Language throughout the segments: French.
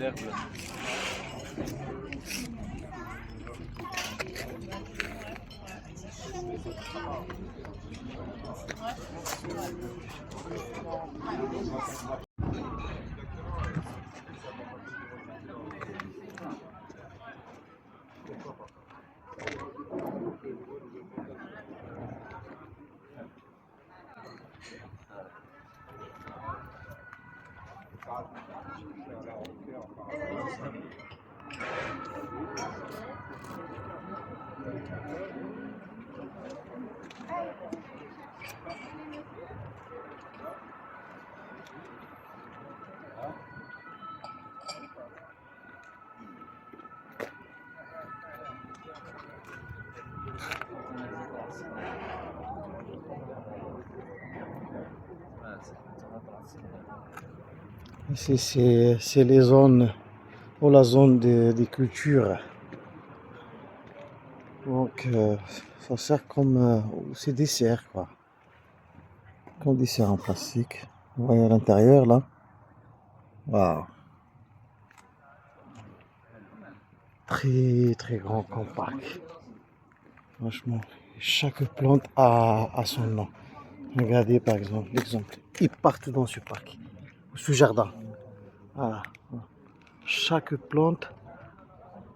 cercle. Ici, c'est les zones ou la zone des cultures. Donc, ça sert comme c'est dessert, quoi. Comme dessert en plastique. Vous voyez à l'intérieur, là. Waouh. Très, très grand comme parc. Franchement, chaque plante a son nom. Regardez, par exemple, l'exemple. Ils partent dans ce parc, ce jardin. Voilà. Chaque plante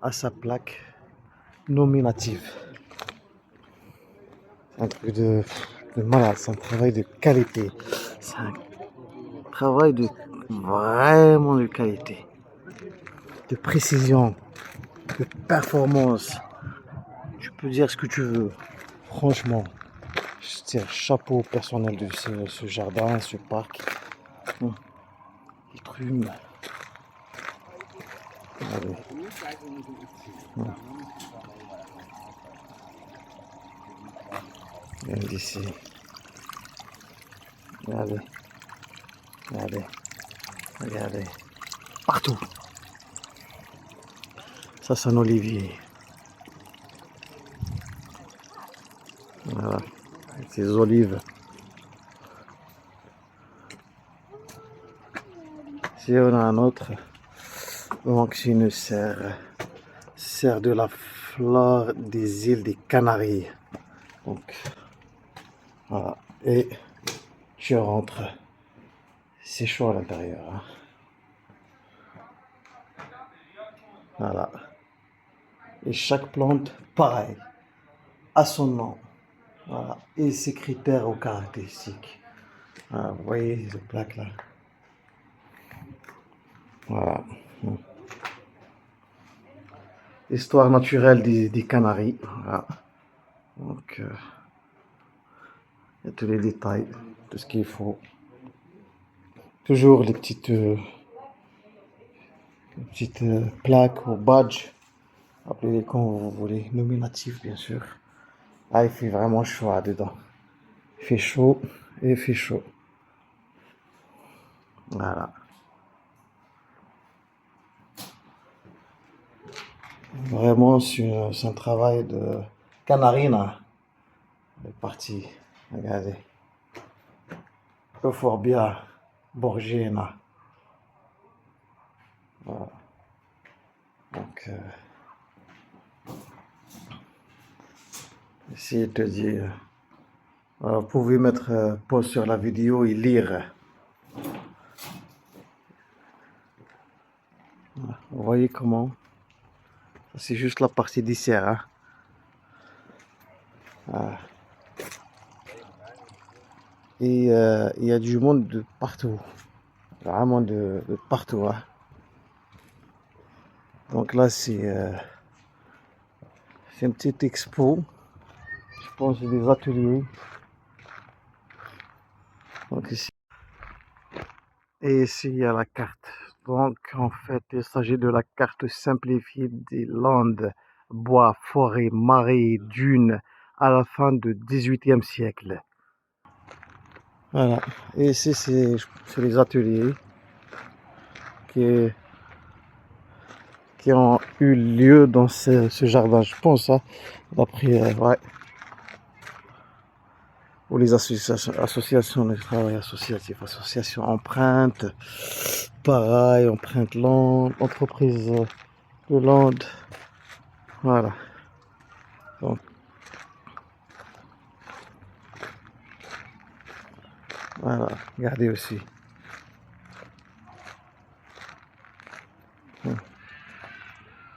a sa plaque nominative. C'est un truc de malade, c'est un travail de qualité. C'est un travail de vraiment de qualité, de précision, de performance. Tu peux dire ce que tu veux. Franchement, je tire chapeau au personnel de ce jardin, ce parc. Il trume. Allez. Regardez ici. Regardez. Regardez. Regardez. Partout. Ça, c'est un olivier. Voilà. Avec ces olives. Si on a un autre. Donc, c'est une serre. Serre de la flore des îles des Canaries. Donc, voilà. Et tu rentres. C'est chaud à l'intérieur. Hein. Voilà. Et chaque plante, pareil, a son nom. Voilà. Et ses critères ou caractéristiques. Voilà, vous voyez les plaques là. Voilà. Histoire naturelle des Canaries. Voilà. Donc, il y a tous les détails, tout ce qu'il faut. Toujours les petites plaques ou badges. Appelez-les comme vous voulez. Nominatifs, bien sûr. Ah, il fait vraiment chaud dedans. Il fait chaud et il fait chaud. Voilà. Vraiment, c'est un travail de canarina. C'est parti. Regardez. Euphorbia borgiana. Voilà. Donc, ici, il te dit, vous pouvez mettre pause sur la vidéo et lire. Voilà. Vous voyez comment? C'est juste la partie dessert. Hein. Voilà. Et il y a du monde de partout. Vraiment de partout. Hein. Donc là, c'est une petite expo. Je pense des ateliers. Donc ici. Et ici, il y a la carte. Donc, en fait, il s'agit de la carte simplifiée des landes, bois, forêts, marais, dunes à la fin du XVIIIe siècle. Voilà. Et ici, c'est les ateliers qui ont eu lieu dans ce jardin, je pense. Hein, d'après, ouais. ou les associations de travail associatif, association empreinte, pareil, empreinte Land, entreprise de Land, voilà. Donc, voilà, regardez aussi.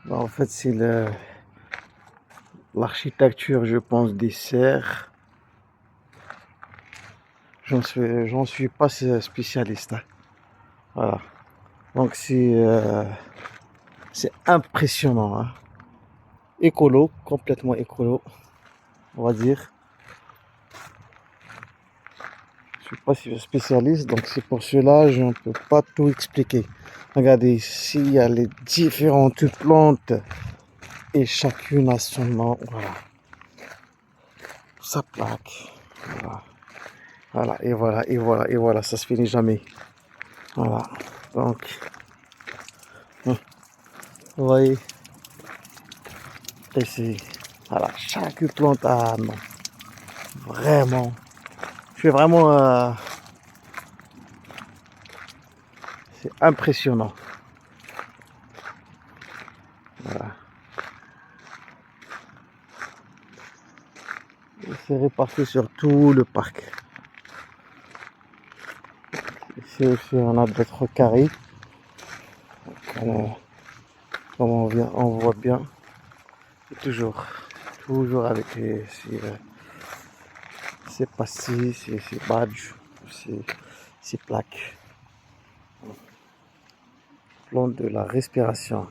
En fait, c'est l'architecture, je pense, des serres. J'en suis pas spécialiste, hein. Voilà. Donc c'est impressionnant, hein. Écolo, complètement écolo, on va dire. Je suis pas spécialiste, donc c'est pour cela je ne peux pas tout expliquer. Regardez ici, il y a les différentes plantes et chacune a son nom. Voilà, sa plaque. Voilà, voilà, et voilà, et voilà, et voilà, ça se finit jamais. Voilà, donc, vous voyez, ici, voilà, chaque plante a un nom. Vraiment, je suis vraiment, c'est impressionnant. Voilà. C'est réparti sur tout le parc. Ici aussi on a d'autres carrés. Comme on voit bien, toujours, toujours avec ces pastilles, ces badges, ces plaques. Plan de la respiration.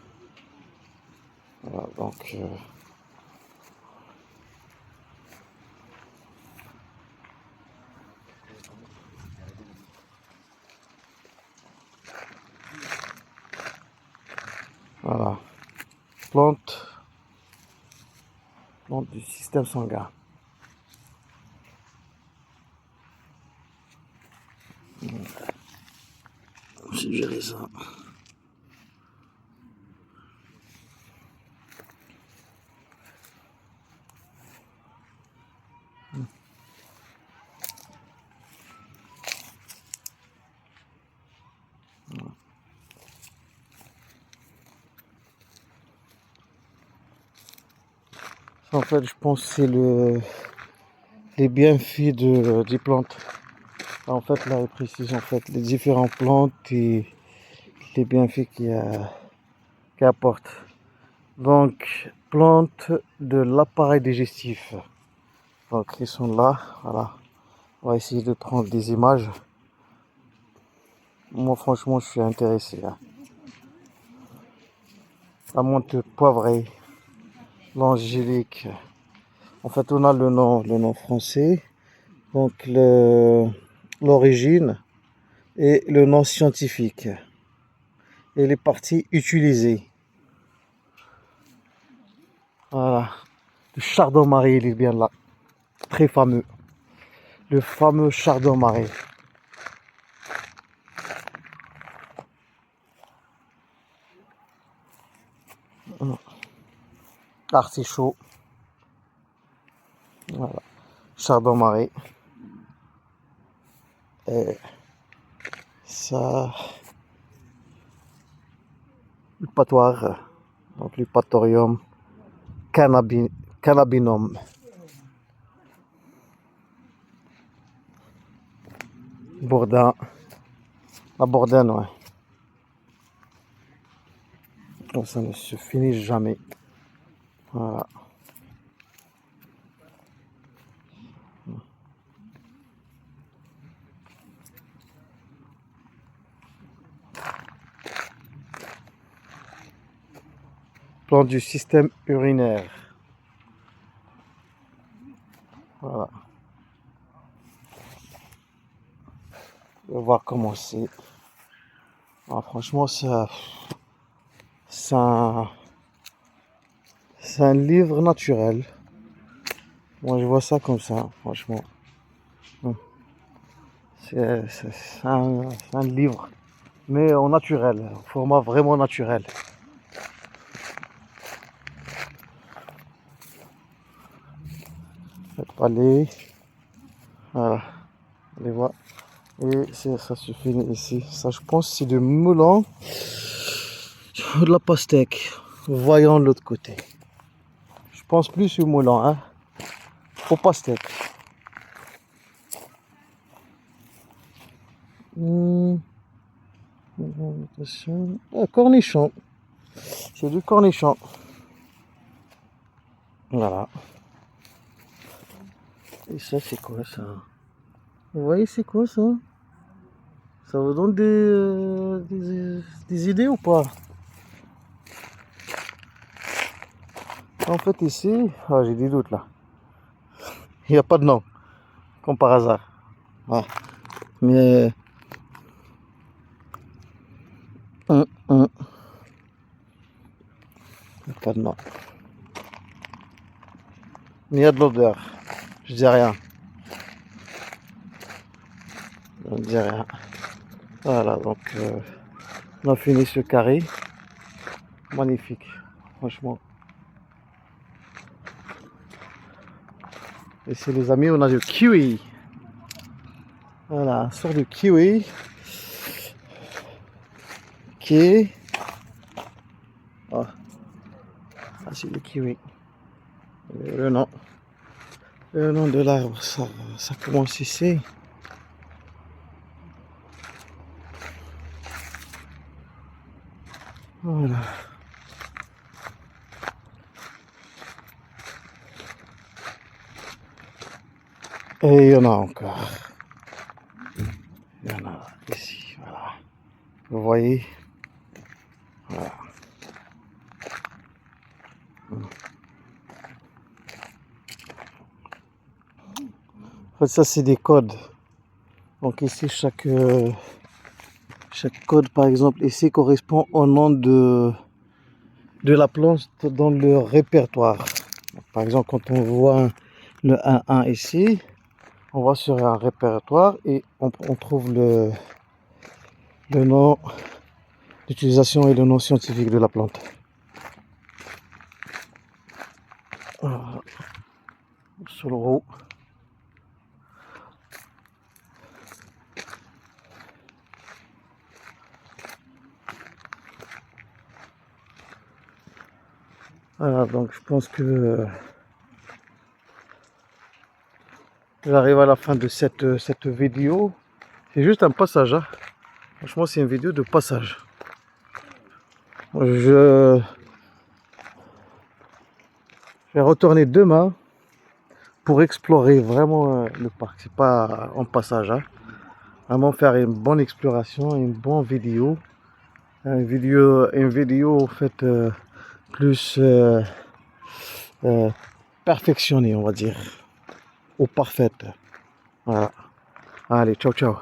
Voilà, donc voilà, plante du système sanguin. J'ai géré ça. En fait, je pense que c'est les bienfaits des plantes. En fait, là, il précise en fait les différentes plantes et les bienfaits qu'elles apportent. Donc, plantes de l'appareil digestif. Donc, ils sont là, voilà. On va essayer de prendre des images. Moi, franchement, je suis intéressé, hein. La menthe poivrée, l'angélique. En fait, on a le nom français, donc l'origine et le nom scientifique et les parties utilisées. Voilà. Le chardon-marie, il est bien là. Très fameux. Le fameux chardon-marie. Artichaut. Voilà. Chardon-marie. Et ça. Le patoire. Donc, le patorium. Cannabinum. Bourdin. La bourdaine, ouais. Donc, ça ne se finit jamais. Voilà. Plan du système urinaire. Voilà. On va voir comment c'est. Ah, franchement, c'est un livre naturel. Moi, je vois ça comme ça, franchement. C'est un livre, mais en naturel, en format vraiment naturel. Faites palais. Voilà, on les voit. Et ça se finit ici. Ça, je pense, c'est du moulin de la pastèque. Voyons de l'autre côté. Je pense plus au moulin, hein, au pastèque. Ah, cornichon. C'est du cornichon. Voilà. Et ça, c'est quoi ça? Vous voyez, c'est quoi ça? Ça vous donne des idées ou pas? En fait, ici, ah, j'ai des doutes là. Il n'y a pas de nom, comme par hasard. Ah. Mais il n'y a pas de nom. Mais il y a de l'odeur. Je dis rien. Je ne dis rien. Voilà, donc on a fini ce carré. Magnifique, franchement. Et c'est les amis, on a du kiwi. Voilà, un sort de kiwi qui est... Oh. Ah, c'est le kiwi. Le nom. Le nom de l'arbre, ça commence ici. Voilà. Et il y en a encore. Il y en a ici, voilà. Vous voyez? Voilà. En fait, ça, c'est des codes. Donc ici, chaque code, par exemple, ici, correspond au nom de la plante dans le répertoire. Par exemple, quand on voit le 1-1 ici, on va sur un répertoire et on trouve le nom d'utilisation et le nom scientifique de la plante. Voilà. Sur le roux. Voilà, donc je pense que j'arrive à la fin de cette vidéo. C'est juste un passage, hein. Franchement, c'est une vidéo de passage. Je vais retourner demain pour explorer vraiment le parc. C'est pas en passage, hein. Vraiment faire une bonne exploration, une bonne vidéo. Une vidéo faite plus perfectionnée, on va dire. Ou parfaite. Voilà. Allez, ciao, ciao.